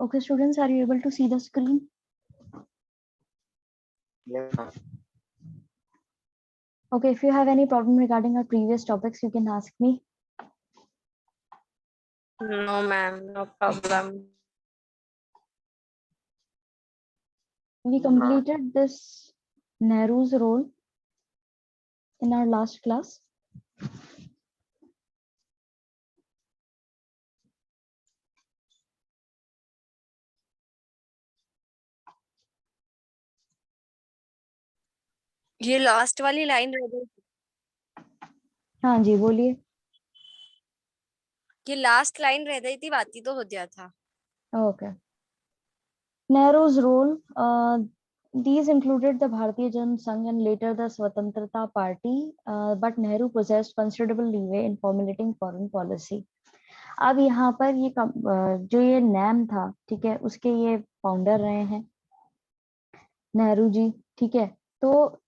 Okay, students, are you able to see the screen? Yes, ma'am. Okay, if you have any problem regarding our previous topics, you can ask me. No, ma'am, no problem. We No, ma'am. completed this Nehru's role in our last class. ये last वाली line रह गई। हाँ जी, बोलिए। ये last line रह गई थी, बाकी तो हो गया था। Okay. Nehru's role, these included the Bharatiya Jan Sangh and later the Swatantrata Party, but Nehru possessed considerable leeway in formulating foreign policy. अब यहाँ पर ये जो ये NAM था, ठीक है, उसके ये फाउंडर रहे हैं नेहरू जी, ठीक है। तो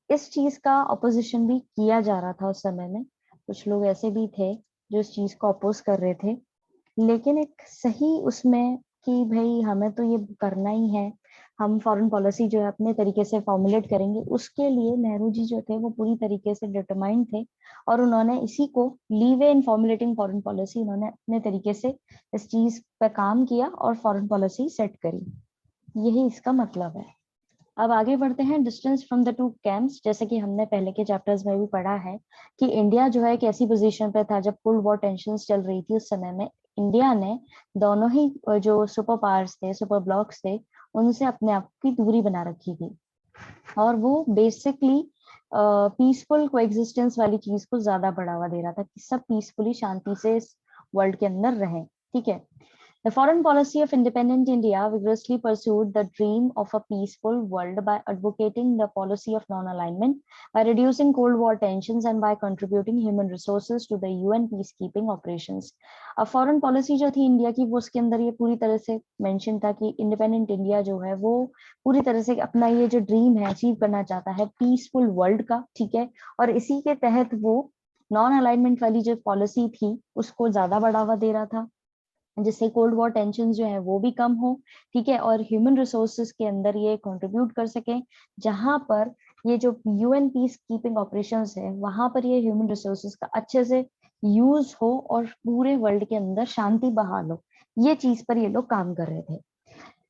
इस चीज का ऑपोजिशन भी किया जा रहा था उस समय में, कुछ लोग ऐसे भी थे जो इस चीज को अपोज कर रहे थे, लेकिन एक सही उसमें कि भाई हमें तो ये करना ही है, हम फॉरेन पॉलिसी जो है अपने तरीके से फॉर्मुलेट करेंगे, उसके लिए नेहरू जी जो थे वो पूरी तरीके से डिटरमाइंड थे और उन्होंने इसी को लीवे इन फॉर्मुलेटिंग फॉरेन पॉलिसी, उन्होंने अपने तरीके से इस चीज पर काम किया और फॉरेन पॉलिसी सेट करी। यही इसका मतलब है। अब आगे बढ़ते हैं। Distance from the two camps, जैसे कि हमने पहले के चैप्टर्स में भी पढ़ा है कि इंडिया जो है एक ऐसी पोजीशन पे था जब कोल्ड वॉर टेंशंस चल रही थी, उस समय में इंडिया ने दोनों ही जो सुपर पावर्स थे, सुपर ब्लॉक्स थे, उनसे अपने आप की दूरी बना रखी थी और वो बेसिकली पीसफुल कोएग्जिस्टेंस वाली चीज को ज्यादा बढ़ावा दे रहा था कि सब पीसफुली शांति से इस वर्ल्ड के अंदर रहें, ठीक है। The foreign policy of independent India vigorously pursued the dream of a peaceful world by advocating the policy of non-alignment, by reducing Cold War tensions, and by contributing human resources to the UN peacekeeping operations. अब foreign policy जो थी India की, वो उसके अंदर ये पूरी तरह से मेंशन था कि इंडिपेंडेंट इंडिया जो है वो पूरी तरह से अपना ये जो ड्रीम है अचीव करना चाहता है पीसफुल वर्ल्ड का, ठीक है। और इसी के तहत वो नॉन अलाइनमेंट वाली जो पॉलिसी थी उसको ज्यादा बढ़ावा दे रहा था, जिससे कोल्ड वॉर टेंशन जो है वो भी कम हो, ठीक है, और ह्यूमन रिसोर्सेज के अंदर ये कंट्रीब्यूट कर सके, जहां पर ये जो यूएन पीस कीपिंग ऑपरेशंस है वहां पर ये ह्यूमन रिसोर्सेज का अच्छे से यूज हो और पूरे वर्ल्ड के अंदर शांति बहाल हो। ये चीज पर ये लोग काम कर रहे थे।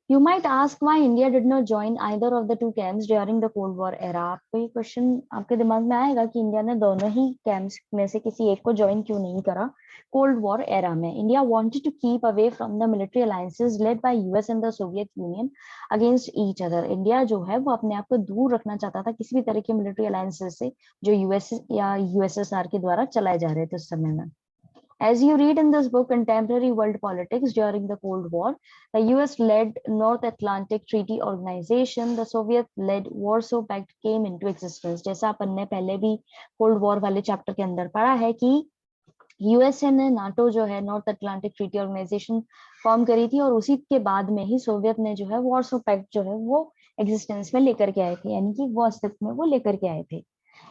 You might ask why India did not join either of the two camps during the Cold War era. आपको ये क्वेश्चन आपके दिमाग में आएगा कि इंडिया ने दोनों ही कैंप्स में से किसी एक को ज्वाइन क्यों नहीं करा कोल्ड वॉर एरा में। India wanted to keep away from the military alliances led by US and the Soviet Union against each other. India जो है वो अपने आप को दूर रखना चाहता था किसी भी तरह के मिलिट्री अलायंसेस से जो यूएस या यूएसएसआर के द्वारा चलाए जा रहे थे उस समय में। As you read in this book, Contemporary World Politics During the Cold War, the US-led North Atlantic Treaty Organization, the Soviet-led Warsaw Pact came into existence. जैसा अपन ने पहले भी कोल्ड वॉर वाले चैप्टर के अंदर पढ़ा है कि यूएसए ने नाटो जो है North Atlantic Treaty Organization form करी थी और उसी के बाद में ही सोवियत ने जो है वॉर्सो पैक्ट जो है वो एग्जिस्टेंस में लेकर के आए थे, यानी कि वो अस्तित्व में वो लेकर के आए थे।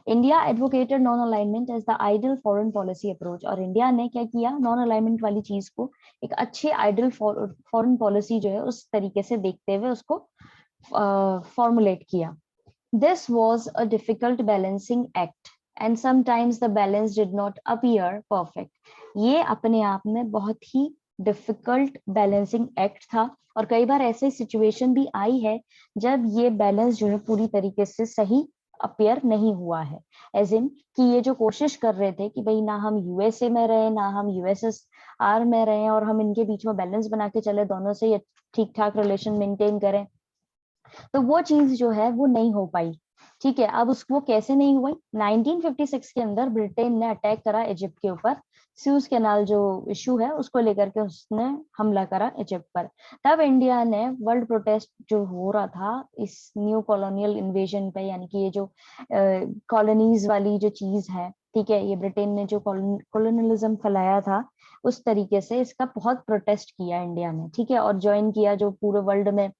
India advocated non alignment as the ideal foreign policy approach, और इंडिया ने क्या किया, नॉन अलाइनमेंट वाली चीज को एक अच्छे आइडियल फॉरेन पॉलिसी जो है उस तरीके से देखते हुए उसको फॉर्मुलेट किया। This was a difficult balancing act and sometimes the balance did not appear perfect. ये अपने आप में बहुत ही डिफिकल्ट बैलेंसिंग एक्ट था और कई बार ऐसी सिचुएशन भी आई है जब ये बैलेंस जो है पूरी तरीके से सही अपीयर नहीं हुआ है। एज इन कि ये जो कोशिश कर रहे थे कि भाई ना हम यूएसए में रहे ना हम यूएसएसआर में रहे और हम इनके बीच में बैलेंस बना के चले, दोनों से ये ठीक ठाक रिलेशन मेंटेन करें, तो वो चीज जो है वो नहीं हो पाई, ठीक है। अब उसको कैसे नहीं हुई, 1956 के अंदर ब्रिटेन ने अटैक करा इजिप्ट के ऊपर, स्यूज कैनाल जो इशू है उसको लेकर के उसने हमला करा इजिप्ट पर। तब इंडिया ने वर्ल्ड प्रोटेस्ट जो हो रहा था इस न्यू कॉलोनियल इन्वेजन पे, यानी कि ये जो कॉलोनीज वाली जो चीज है, ठीक है, ये ब्रिटेन ने जो कॉलोनियलिज्म फैलाया था उस तरीके से इसका बहुत प्रोटेस्ट किया इंडिया ने, ठीक है, और ज्वाइन किया जो पूरे वर्ल्ड में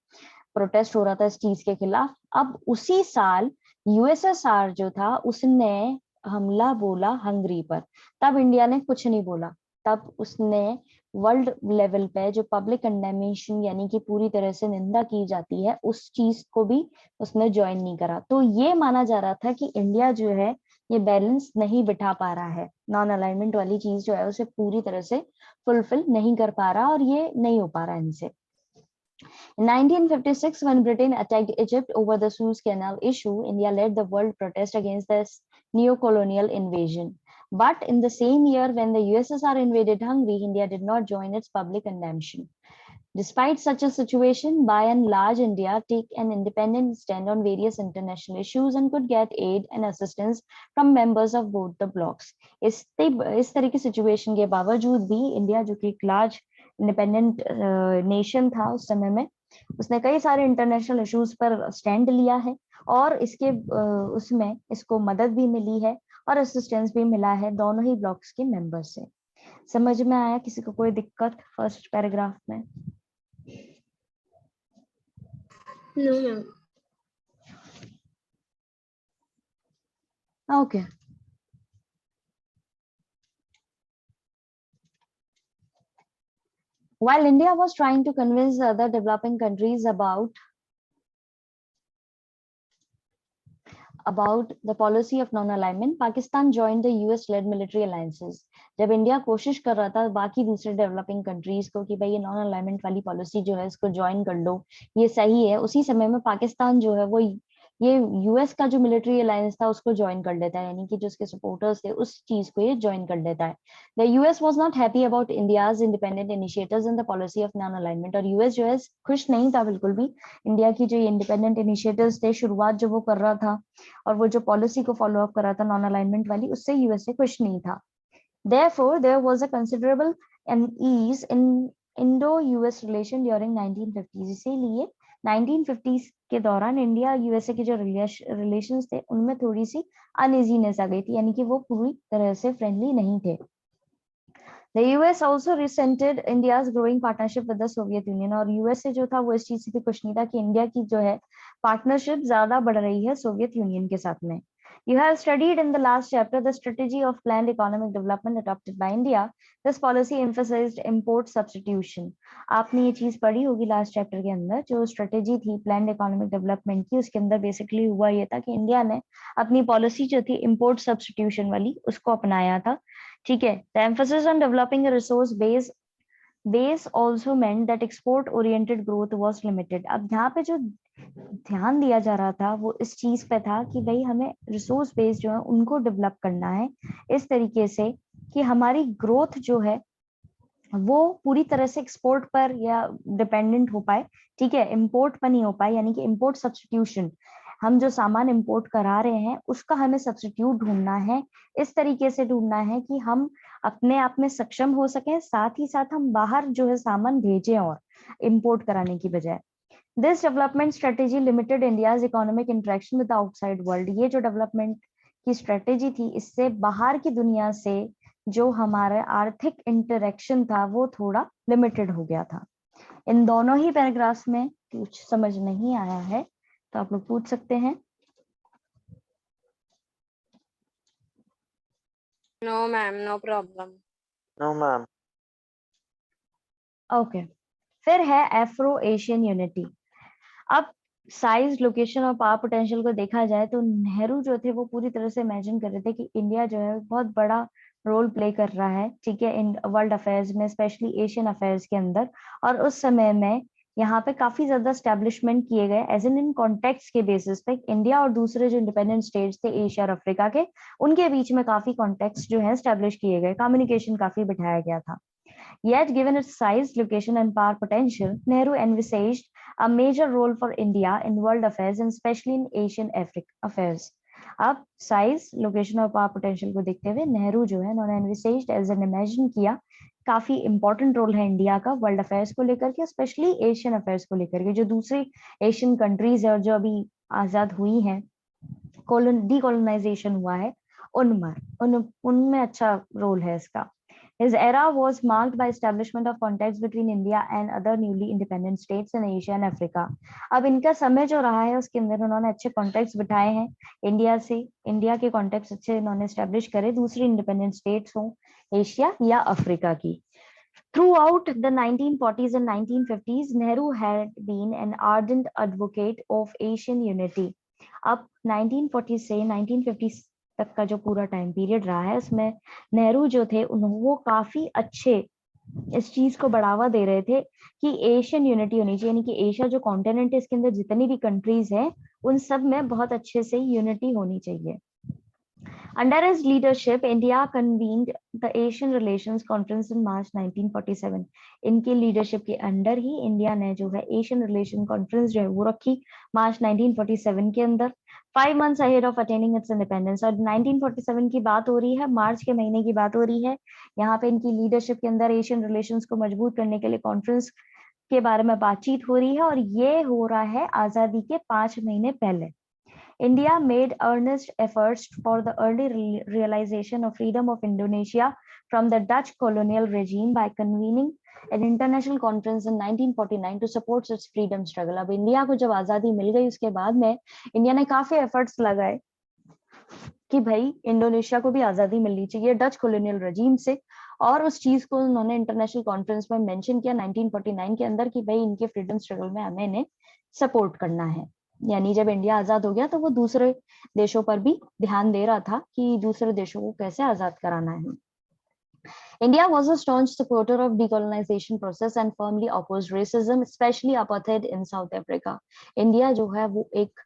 प्रोटेस्ट हो रहा था इस चीज के खिलाफ। अब उसी साल यूएसएसआर जो था उसने हमला बोला हंगरी पर, तब इंडिया ने कुछ नहीं बोला, तब उसने वर्ल्ड लेवल पे जो पब्लिक कंडेमेशन यानी कि पूरी तरह से निंदा की जाती है उस चीज को भी उसने ज्वाइन नहीं करा। तो ये माना जा रहा था कि इंडिया जो है ये बैलेंस नहीं बिठा पा रहा है, नॉन अलाइनमेंट वाली चीज जो है उसे पूरी तरह से फुलफिल नहीं कर पा रहा और ये नहीं हो पा रहा है इनसे। In 1956, when Britain attacked Egypt over the Suez Canal issue, India led the world protest against this neo-colonial invasion. But in the same year, when the USSR invaded Hungary, India did not join its public condemnation. Despite such a situation, by and large, India took an independent stand on various international issues and could get aid and assistance from members of both the blocs. इस तरह की situation के बावजूद भी India जो कि एक large independent nation था उस समय में, उसने कई सारे इंटरनेशनल इश्यूज पर स्टैंड लिया है और इसके उसमें इसको मदद भी मिली है और असिस्टेंस भी मिला है दोनों ही ब्लॉक्स के मेंबर से। समझ में आया किसी को कोई दिक्कत फर्स्ट पैराग्राफ में? No, ma'am. Okay. While India was trying to convince other developing countries about the policy of non-alignment, Pakistan joined the US-led military alliances. जब इंडिया कोशिश कर रहा था बाकी दूसरे डेवलपिंग कंट्रीज को कि भाई ये नॉन अलाइनमेंट वाली पॉलिसी जो है इसको ज्वाइन कर लो, ये सही है, उसी समय में पाकिस्तान जो है वो ये यूएस का जो मिलिट्री अलायंस था उसको ज्वाइन कर लेता है, यानी कि जो उसके सपोर्टर्स थे उस चीज को ये ज्वाइन कर लेता है। The US was not happy about India's independent initiatives in the policy of non alignment, और यूएस जो है खुश नहीं था बिल्कुल भी इंडिया की जो इंडिपेंडेंट इनिशिएटिव्स थे, शुरुआत जो वो कर रहा था और वो जो पॉलिसी को फॉलो अप कर रहा था नॉन अलाइनमेंट वाली, उससे यूएसए खुश नहीं था। Therefore, there was a considerable unease in Indo-US relation during 1950s. इसीलिए 1950s के दौरान इंडिया यूएसए के जो रिलेशंस थे उनमें थोड़ी सी अनइजीनेस आ गई थी, यानी कि वो पूरी तरह से फ्रेंडली नहीं थे। The US also resented India's growing partnership with the Soviet Union, और यूएसए जो था वो इस चीज से भी खुश नहीं था कि इंडिया की जो है पार्टनरशिप ज्यादा बढ़ रही है सोवियत यूनियन के साथ में। You have studied in the last chapter the strategy of planned economic development adopted by India. This policy emphasized import substitution. आपने ये चीज पढ़ी होगी लास्ट चैप्टर के अंदर, जो स्ट्रेटेजी थी प्लान्ड इकोनॉमिक डेवलपमेंट की, उसके अंदर बेसिकली हुआ ये था कि इंडिया ने अपनी पॉलिसी जो थी इम्पोर्ट सब्सटीट्यूशन वाली उसको अपनाया था। ठीक है, the emphasis on developing a resource base also meant that export oriented growth was limited. अब यहाँ पे जो ध्यान दिया जा रहा था वो इस चीज पे था कि भाई हमें रिसोर्स बेस जो है उनको डेवलप करना है इस तरीके से कि हमारी ग्रोथ जो है वो पूरी तरह से एक्सपोर्ट पर या डिपेंडेंट हो पाए, ठीक है, इंपोर्ट पर नहीं हो पाए, यानी कि इंपोर्ट सब्स्टिट्यूशन, हम जो सामान इंपोर्ट करा रहे हैं उसका हमें सब्स्टिट्यूट ढूंढना है, इस तरीके से ढूंढना है कि हम अपने आप में सक्षम हो सके, साथ ही साथ हम बाहर जो है सामान भेजें और इंपोर्ट कराने की बजाय। This development strategy limited India's economic interaction with the outside world. ये जो डेवलपमेंट की स्ट्रेटेजी थी इससे बाहर की दुनिया से जो हमारा आर्थिक इंटरेक्शन था वो थोड़ा लिमिटेड हो गया था। इन दोनों ही पैराग्राफ्स में कुछ समझ नहीं आया है तो आप लोग पूछ सकते हैं। No, ma'am, no problem. No, ma'am. Okay, फिर है एफ्रो एशियन यूनिटी। अब साइज, लोकेशन और पावर पोटेंशियल को देखा जाए तो नेहरू जो थे वो पूरी तरह से इमेजिन कर रहे थे कि इंडिया जो है बहुत बड़ा रोल प्ले कर रहा है, ठीक है, इन वर्ल्ड अफेयर्स में, स्पेशली एशियन अफेयर्स के अंदर। और उस समय में यहाँ पे काफी ज्यादा स्टैब्लिशमेंट किए गए एज इन कॉन्टेक्स्ट के बेसिस पे। इंडिया और दूसरे जो इंडिपेंडेंट स्टेट्स थे एशिया और अफ्रीका के, उनके बीच में काफी कॉन्टेक्स्ट जो है स्टैब्लिश किए गए, कम्युनिकेशन काफी बिठाया गया था। Yet, given its size, location, and power potential, Nehru envisaged a major role for India in world affairs and especially in Asian affairs. अब साइज, लोकेशन और पावर पोटेंशियल को देखते हुए नेहरू जो है उन्होंने एनविसेज्ड एज एन इमेजिन किया काफी इंपॉर्टेंट रोल है इंडिया का वर्ल्ड अफेयर्स को लेकर के, स्पेशली एशियन अफेयर्स को लेकर के। जो दूसरी एशियन कंट्रीज है और जो अभी आजाद हुई हैं, डीकोलोनाइजेशन हुआ है, उनमें अच्छा रोल है इसका। His era was marked by establishment of contacts between India and other newly independent states in Asia and Africa. अब इनका समय जो रहा है उसके अंदर उन्होंने अच्छे कॉन्टेक्ट्स बिठाए हैं इंडिया से, इंडिया के कॉन्टेक्ट्स अच्छे इन्होंने स्टैब्लिश करे, दूसरी इंडिपेंडेंट स्टेट्स हों एशिया या अफ्रीका की। Throughout the 1940s and 1950s, Nehru had been an ardent advocate of Asian unity. अब 1940 से 1950 तक का जो पूरा टाइम पीरियड रहा है उसमें नेहरू जो थे वो काफी अच्छे इस चीज को बढ़ावा दे रहे थे कि एशियन यूनिटी होनी चाहिए, यानी कि एशिया जो कॉन्टिनेंट है इसके अंदर जितनी भी कंट्रीज हैं उन सब में बहुत अच्छे से यूनिटी होनी चाहिए। Under his leadership, India convened the Asian Relations Conference in March 1947. इनकी लीडरशिप के अंडर ही इंडिया ने जो है एशियन रिलेशन कॉन्फ्रेंस जो है वो रखी मार्च 1947 के अंदर, 5 months ahead of attaining its independence। और 1947 की बात हो रही है, मार्च के महीने की बात हो रही है। यहाँ पे इनकी लीडरशिप के अंदर एशियन रिलेशंस को मजबूत करने के लिए कॉन्फ्रेंस के बारे में बातचीत हो रही है और ये हो रहा है आजादी के 5 महीने पहले। India made earnest efforts for the early realization of freedom of Indonesia from the Dutch colonial regime by convening an international conference in 1949 to support its freedom struggle। अब इंडिया को जब आजादी मिल गई उसके बाद में इंडिया ने काफी एफर्ट्स लगाए कि भाई इंडोनेशिया को भी आजादी मिलनी चाहिए डच कॉलोनियल रजीम से, और उस चीज को उन्होंने इंटरनेशनल कॉन्फ्रेंस में मेंशन किया 1949 के अंदर कि भाई इनके फ्रीडम स्ट्रगल में हमें इन्हें सपोर्ट करना है। यानी जब इंडिया आजाद हो गया तो वो दूसरे देशों पर भी ध्यान दे रहा था कि दूसरे देशों को कैसे आजाद कराना है। India was a staunch supporter of decolonization process and firmly opposed racism, especially apartheid in South Africa। India जो है वो एक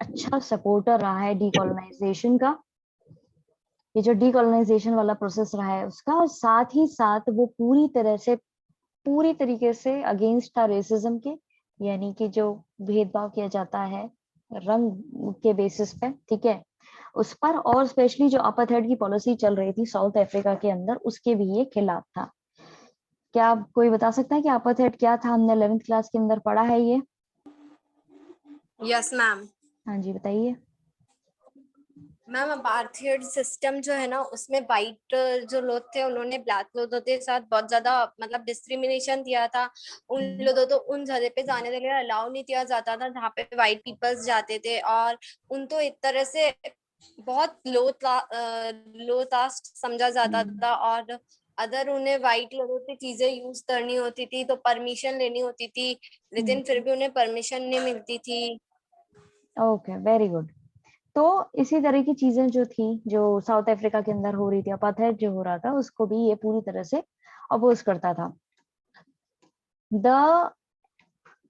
अच्छा सपोर्टर रहा है डीकोलोनाइजेशन का, ये जो डीकोलोनाइजेशन वाला प्रोसेस रहा है उसका, और साथ ही साथ वो पूरी तरीके से अगेंस्ट था रेसिज्म के, यानी कि जो भेदभाव किया जाता है रंग के बेसिस पे, ठीक है, उस पर, और स्पेशली जो अपार्थाइड की पॉलिसी चल रही थी साउथ अफ्रीका के अंदर उसके भी ये खिलाफ था। क्या कोई बता सकता है कि अपार्थाइड क्या था? हमने 11th क्लास के अंदर पढ़ा है ये। Yes ma'am. हाँ जी बताइए। मैम अपार्थाइड सिस्टम जो है ना उसमें वाइट जो लोग थे उन्होंने ब्लैक लोगों के साथ बहुत ज्यादा मतलब डिस्क्रिमिनेशन किया था। उन लोगों तो उन जगह पे जाने के लिए अलाउ नहीं किया जाता था जहाँ पे वाइट पीपल्स जाते थे, और उन तो एक तरह से बहुत लो कास्ट समझा जाता था, और अगर उन्हें वाइट लोगों की चीजें यूज करनी होती थी तो परमिशन लेनी होती थी, लेकिन फिर भी उन्हें परमिशन नहीं मिलती थी। Okay very good. तो इसी तरह की चीजें जो थी जो साउथ अफ्रीका के अंदर हो रही थी, अपार्थाइड जो हो रहा था उसको भी ये पूरी तरह से अपोज करता था।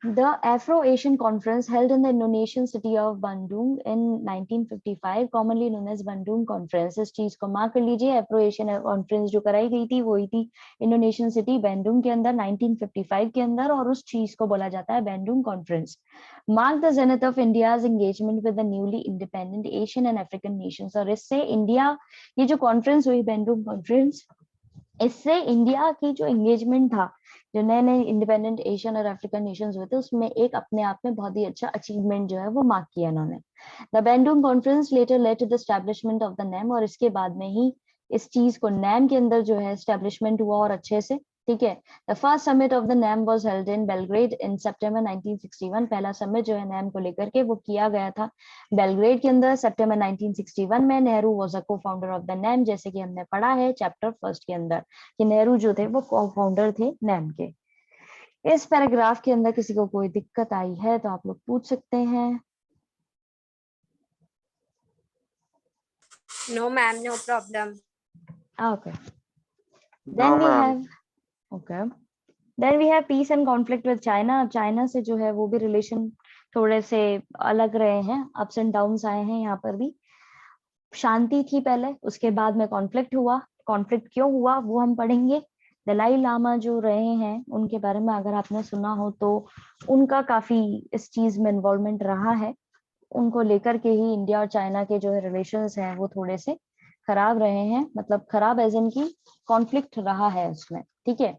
The Afro-Asian Conference held in the Indonesian city of Bandung in 1955, commonly known as Bandung Conference। इस चीज को मार्क कर लीजिए, एफ्रो-एशियन कॉन्फ्रेंस जो कराई गई थी वो हुई थी इंडोनेशियन सिटी बैंडुंग के अंदर 1955 के अंदर, और उस चीज को बोला जाता है Bandung conference. Mark the zenith of India's engagement with the newly independent Asian and African nations. और इससे इंडिया, ये जो कॉन्फ्रेंस हुई बैंडुंग कॉन्फ्रेंस, इससे इंडिया की जो एंगेजमेंट था जो नए नए इंडिपेंडेंट एशियन और अफ्रीकन नेशंस हुए थे उसमें एक अपने आप में बहुत ही अच्छा अचीवमेंट जो है वो मार्क किया इन्होंने। The Bandung conference later led to the establishment of the NAM, और इसके बाद में ही इस चीज को नैम के अंदर जो है एस्टेब्लिशमेंट हुआ और अच्छे से, ठीक है। The first summit of the NAM was held in Belgrade in September 1961। पहला समिट जो है नैम को लेकर के वो किया गया था बेलग्रेड के अंदर सितंबर 1961 में। Nehru was a cofounder of the NAM, जैसे कि हमने पढ़ा है चैप्टर फर्स्ट के अंदर कि नेहरू जो थे वो को-फाउंडर थे नैम के। इस पैराग्राफ के अंदर किसी को कोई दिक्कत आई है तो आप लोग पूछ सकते हैं। No ma'am, no problem. Okay then we have okay then we have peace and conflict with China. China से जो है वो भी रिलेशन थोड़े से अलग रहे हैं, अप्स एंड डाउन्स आए हैं यहाँ पर भी। शांति थी पहले, उसके बाद में कॉन्फ्लिक्ट हुआ। कॉन्फ्लिक्ट क्यों हुआ वो हम पढ़ेंगे। दलाई लामा जो रहे हैं उनके बारे में अगर आपने सुना हो तो उनका काफी इस चीज में इन्वॉल्वमेंट रहा है। उनको लेकर के ही इंडिया और चाइना के जो है रिलेशंस हैं वो थोड़े से खराब रहे हैं, मतलब खराब एज इन की कॉन्फ्लिक्ट रहा है उसमें, ठीक है।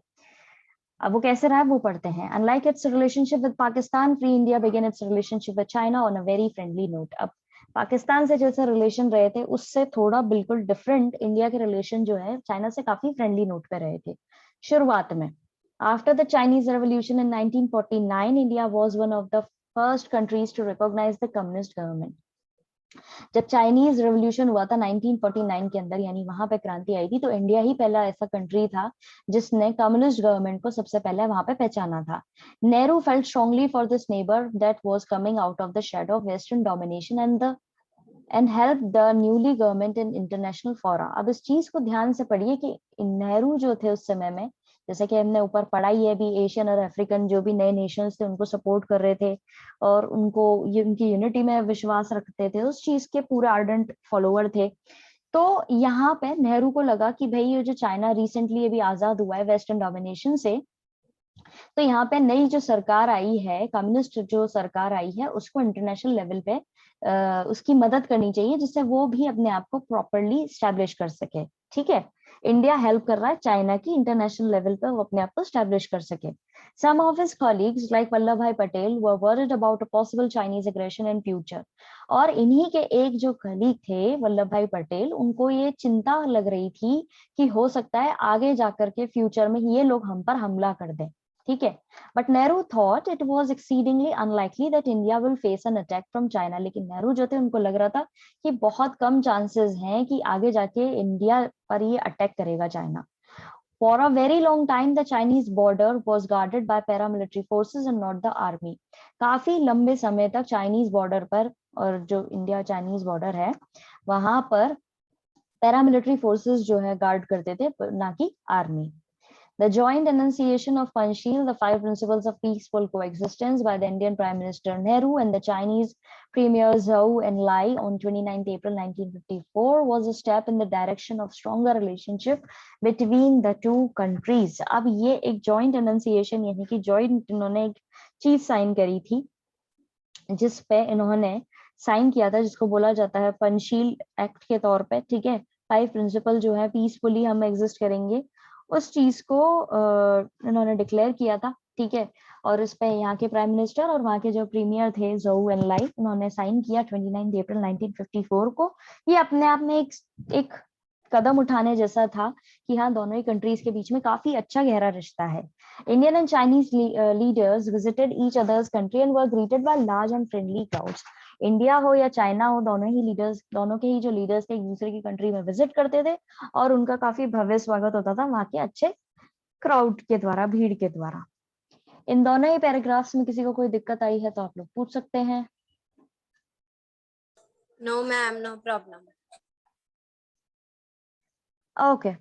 अब वो कैसे रहा है वो पढ़ते हैं। Unlike its relationship with Pakistan, free India began its relationship with China on a very friendly note. अब पाकिस्तान से जैसे रिलेशन रहे थे उससे थोड़ा बिल्कुल डिफरेंट इंडिया के रिलेशन जो है चाइना से काफी फ्रेंडली नोट पे रहे थे शुरुआत में। After the Chinese revolution in 1949, India was one of the first countries to recognize the communist government। जब चाइनीज रेवोल्यूशन हुआ था 1949 के अंदर, यानी वहां पे क्रांति आई थी, तो इंडिया ही पहला ऐसा कंट्री था जिसने कम्युनिस्ट गवर्नमेंट को सबसे पहले वहां पे पहचाना था. Nehru felt strongly for this neighbour that was coming out of the shadow of western domination and help the newly government in international फोरा. अब इस चीज को ध्यान से पढ़िए कि नेहरू जो थे उस समय में, जैसे कि हमने ऊपर पढ़ाई है भी, एशियन और अफ्रीकन जो भी नए नेशंस थे उनको सपोर्ट कर रहे थे और उनको ये उनकी यूनिटी में विश्वास रखते थे, उस चीज के पूरे आर्डेंट फॉलोअर थे. तो यहाँ पे नेहरू को लगा कि भाई ये जो चाइना रिसेंटली अभी आजाद हुआ है वेस्टर्न डोमिनेशन से, तो यहाँ पे नई जो सरकार आई है, कम्युनिस्ट जो सरकार आई है, उसको इंटरनेशनल लेवल पे उसकी मदद करनी चाहिए जिससे वो भी अपने आप को प्रॉपरली स्टैब्लिश कर सके. ठीक है, इंडिया हेल्प कर रहा है चाइना की इंटरनेशनल लेवल पे वो अपने आप को स्टैब्लिश कर सके. Some of his colleagues like Vallabh bhai Patel were worried about a possible Chinese aggression in future. और इन्हीं के एक जो कलीग थे वल्लभ भाई पटेल, उनको ये चिंता लग रही थी कि हो सकता है आगे जाकर के फ्यूचर में ये लोग हम पर हमला कर दें. ठीक है, but Nehru thought it was exceedingly unlikely that India will face an attack from China. लेकिन नेहरू जो थे उनको लग रहा था कि बहुत कम चांसेस हैं कि आगे जाके इंडिया पर ये अटैक करेगा China. For a very long time, the Chinese border was guarded by paramilitary forces and not the army. काफी लंबे समय तक चाइनीज बॉर्डर पर, और जो इंडिया चाइनीज बॉर्डर है वहां पर पैरामिलिट्री फोर्सेस जो है गार्ड करते थे, ना कि army. The joint enunciation of Panchsheel, the five principles of peaceful coexistence by the Indian Prime Minister Nehru and the Chinese Premier Zhou Enlai on 29 April 1954 was a step in the direction of stronger relationship between the two countries. अब ये एक joint enunciation यानी कि joint इन्होंने एक चीज sign करी थी जिस पे इन्होंने साइन किया था, जिसको बोला जाता है पंचशील एक्ट के तौर पे. ठीक है, 5 प्रिंसिपल जो है पीसफुली हम एग्जिस्ट करेंगे, उस चीज को इन्होंने डिक्लेयर किया था. ठीक है, और इस पे यहाँ के प्राइम मिनिस्टर और वहाँ के जो प्रीमियर थे जोउ एनलाई, उन्होंने साइन किया 29 अप्रैल 1954 को. ये अपने आप में एक कदम उठाने जैसा था कि हाँ, दोनों ही कंट्रीज के बीच में काफी अच्छा गहरा रिश्ता है. Indian and Chinese leaders visited each others country and were greeted by large and friendly crowds. India हो या चाइना हो, दोनों ही लीडर्स, दोनों के ही जो लीडर्स थे एक दूसरे की कंट्री में विजिट करते थे और उनका काफी भव्य स्वागत होता था वहां के अच्छे क्राउड के द्वारा, भीड़ के द्वारा. इन दोनों ही पैराग्राफ्स में किसी को कोई दिक्कत आई है तो आप लोग पूछ सकते हैं. No ma'am, no problem. Okay,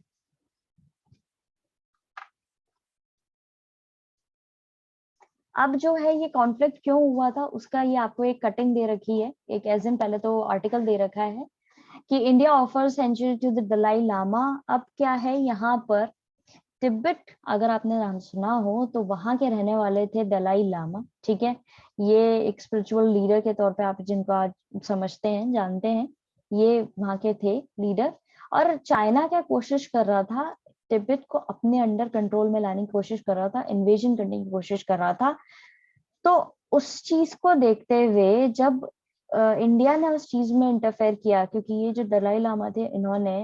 अब जो है ये कॉन्फ्लिक्ट क्यों हुआ था उसका ये आपको एक कटिंग दे रखी है, एक एज इन पहले तो आर्टिकल दे रखा है कि India offer sanctuary to the Dalai Lama. अब क्या है यहाँ पर, तिब्बत अगर आपने नाम सुना हो तो वहां के रहने वाले थे दलाई लामा. ठीक है, ये एक स्पिरिचुअल लीडर के तौर पे आप जिनको आज समझते हैं, जानते हैं, ये वहां के थे लीडर. और चाइना क्या कोशिश कर रहा था, तिब्बत को अपने अंडर कंट्रोल में लाने की कोशिश कर रहा था, इन्वेजन करने की कोशिश कर रहा था. तो उस चीज को देखते हुए जब इंडिया ने उस चीज में इंटरफेयर किया, क्योंकि ये जो दलाई लामा थे इन्होंने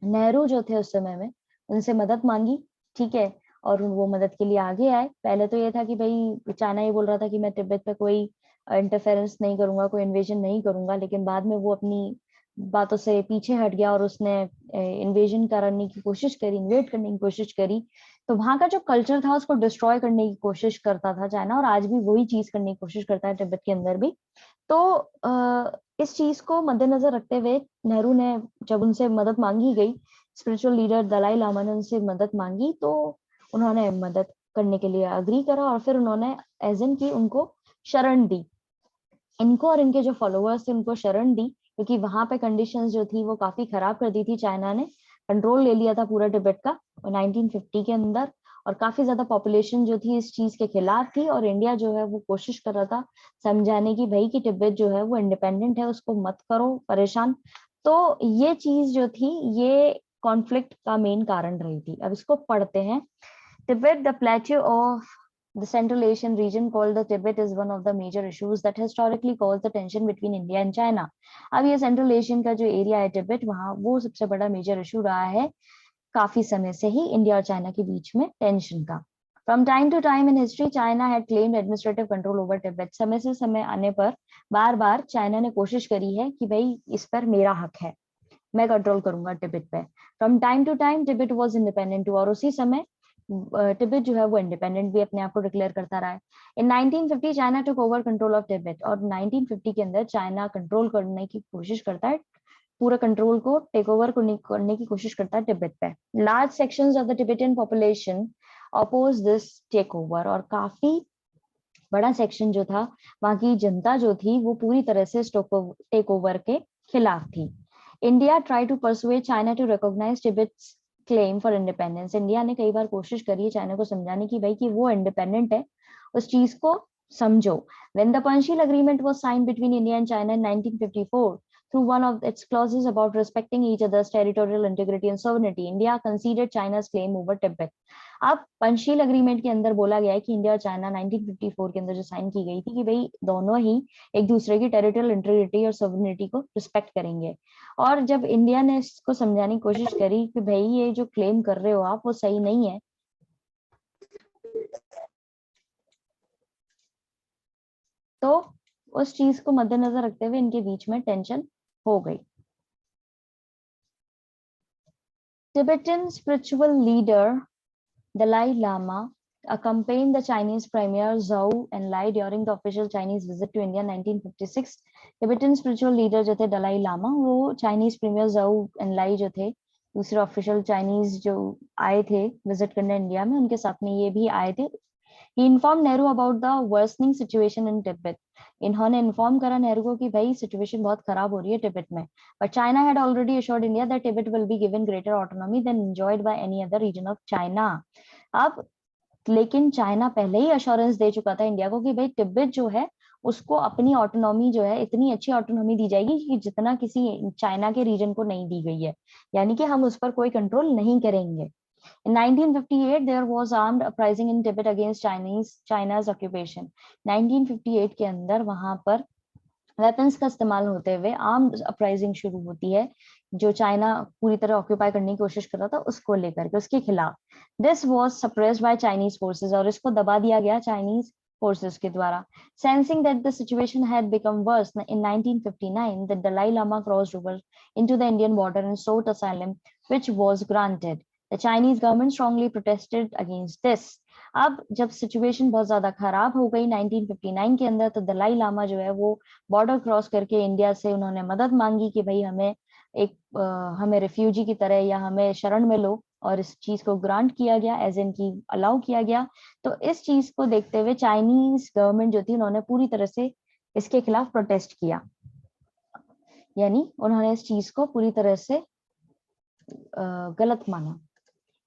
नेहरू जो थे उस समय में उनसे मदद मांगी. ठीक है, और वो मदद के लिए आगे आए. पहले तो ये था कि भाई चाइना ये बोल रहा था कि मैं तिब्बत पे कोई इंटरफेरेंस नहीं करूंगा, कोई इन्वेजन नहीं करूंगा, लेकिन बाद में वो अपनी बातों से पीछे हट गया और उसने इन्वेजन करने की कोशिश करी, इन्वेट करने की कोशिश करी. तो वहां का जो कल्चर था उसको डिस्ट्रॉय करने की कोशिश करता था चाइना, और आज भी वही चीज करने की कोशिश करता है तिब्बत के अंदर भी. तो इस चीज को मद्देनजर रखते हुए नेहरू ने जब उनसे मदद मांगी गई, स्पिरिचुअल लीडर दलाई लामा ने उनसे मदद मांगी, तो उन्होंने मदद करने के लिए अग्री करा और फिर उन्होंने एज इन की उनको शरण दी. इनको और इनके जो फॉलोअर्स थे उनको शरण दी, क्योंकि वहां पे कंडीशंस जो थी वो काफी खराब कर दी थी. चाइना ने कंट्रोल ले लिया था पूरा तिब्बत का 1950 के अंदर, और काफी ज्यादा पॉपुलेशन जो थी इस चीज के खिलाफ थी. और इंडिया जो है वो कोशिश कर रहा था समझाने की, भाई कि तिब्बत जो है वो इंडिपेंडेंट है, उसको मत करो परेशान. तो ये चीज जो थी ये कॉन्फ्लिक्ट का मेन कारण रही थी. अब इसको पढ़ते हैं. Tibet, the plateau of the Central Asian region called the Tibet, is one of the major issues that historically caused the tension between India and China. अब ये सेंट्रल एशियन का जो एरिया है तिब्बत, वहाँ वो सबसे बड़ा मेजर इशू रहा है काफी समय से ही इंडिया और चाइना के बीच में टेंशन का. From time to time in history, China had claimed administrative control over Tibet. समय से समय आने पर बार बार चाइना ने कोशिश करी है कि भाई इस पर मेरा हक है, मैं कंट्रोल करूंगा टिबेट पे. From time to time Tibet was independent, और उसी समय टिबेट जो है वो इंडिपेंडेंट भी अपने आप को डिक्लेयर करता रहा है. इन 1950 China took over control of Tibet, और 1950 के अंदर चाइना कंट्रोल करने की कोशिश करता है, पूरा कंट्रोल को टेक ओवर करने की कोशिश करता है टिबेट पे. Large sections of the Tibetan population oppose this take over, और काफी बड़ा सेक्शन जो था, वहां की जनता जो थी वो पूरी तरह से टेक ओवर के खिलाफ थी. India try to persuade China to recognise Tibet's claim for independence. India ने कई बार कोशिश करी है चाइना को समझाने की भाई कि वो इंडिपेंडेंट है, उस चीज को समझो. When the Panchsheel Agreement was signed between India and China in 1954, through one of its clauses about respecting each other's territorial integrity and sovereignty, India conceded China's claim over Tibet. अब Panchsheel agreement के अंदर बोला गया है कि India और China 1954 के अंदर जो साइन की गई थी कि भाई दोनों ही एक दूसरे की टेरिटोरियल इंटीग्रिटी और सोवरेनिटी को रिस्पेक्ट करेंगे. और जब इंडिया ने इसको समझाने की कोशिश करी कि भाई ये जो क्लेम कर रहे हो आप वो सही नहीं है, तो उस चीज को मद्देनजर रखते हुए इनके बीच में टेंशन हो गई. Tibetan spiritual leader Dalai Lama accompanied the Chinese Premier Zhou Enlai during the official Chinese visit to India in 1956. Tibetan spiritual leader जो थे Dalai Lama, वो Chinese Premier Zhou Enlai जो थे, दूसरे ऑफिशियल चाइनीज जो आए थे विजिट करने इंडिया में, उनके साथ में ये भी आए थे. He informed Nehru about the worsening situation in Tibet. इन्होंने इन्फॉर्म करा नेहरू को कि भाई सिचुएशन बहुत खराब हो रही है टिबेट में. But China had already assured India that Tibet will be given greater autonomy than enjoyed by any other region of China. अब लेकिन चाइना पहले ही अश्योरेंस दे चुका था इंडिया को कि भाई तिब्बत जो है उसको अपनी ऑटोनॉमी जो है इतनी अच्छी ऑटोनॉमी दी जाएगी कि जितना किसी चाइना के रीजन को नहीं दी गई है, यानी कि हम उस पर कोई कंट्रोल नहीं करेंगे. In 1958, there was armed uprising in Tibet against China's occupation. 1958 के अंदर वहां पर वेपन्स का इस्तेमाल होते हुए आर्म्ड अपराइजिंग शुरू होती है, जो चाइना पूरी तरह ऑक्यूपाई करने की कोशिश कर रहा था उसको लेकर के, उसके खिलाफ. This was suppressed bye Chinese forces, और इसको दबा दिया गया चाइनीज forces के द्वारा. Sensing that the situation had become worse, in 1959, the Dalai Lama crossed over into the Indian border and sought asylum, which was granted. The Chinese government strongly protested against this. अब जब situation बहुत ज्यादा खराब हो गई 1959 के अंदर, तो दलाई लामा जो है वो बॉर्डर क्रॉस करके इंडिया से उन्होंने मदद मांगी कि भाई हमें रिफ्यूजी की तरह या हमें शरण में लो, और इस चीज को ग्रांट किया गया, एज इन की अलाउ किया गया. तो इस चीज को देखते हुए चाइनीज गवर्नमेंट जो थी उन्होंने पूरी तरह से इसके खिलाफ प्रोटेस्ट किया, यानी उन्होंने इस चीज को पूरी तरह से गलत माना.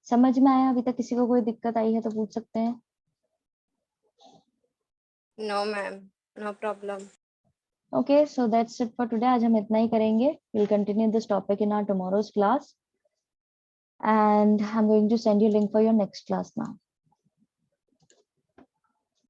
समझ में आया? अभी तक किसी को कोई दिक्कत आई है तो पूछ सकते हैं. No ma'am, no problem. Okay, so that's it for today. आज हम इतना ही करेंगे. Will continue this topic in our tomorrow's class, and I'm going to send you a link for your next class now.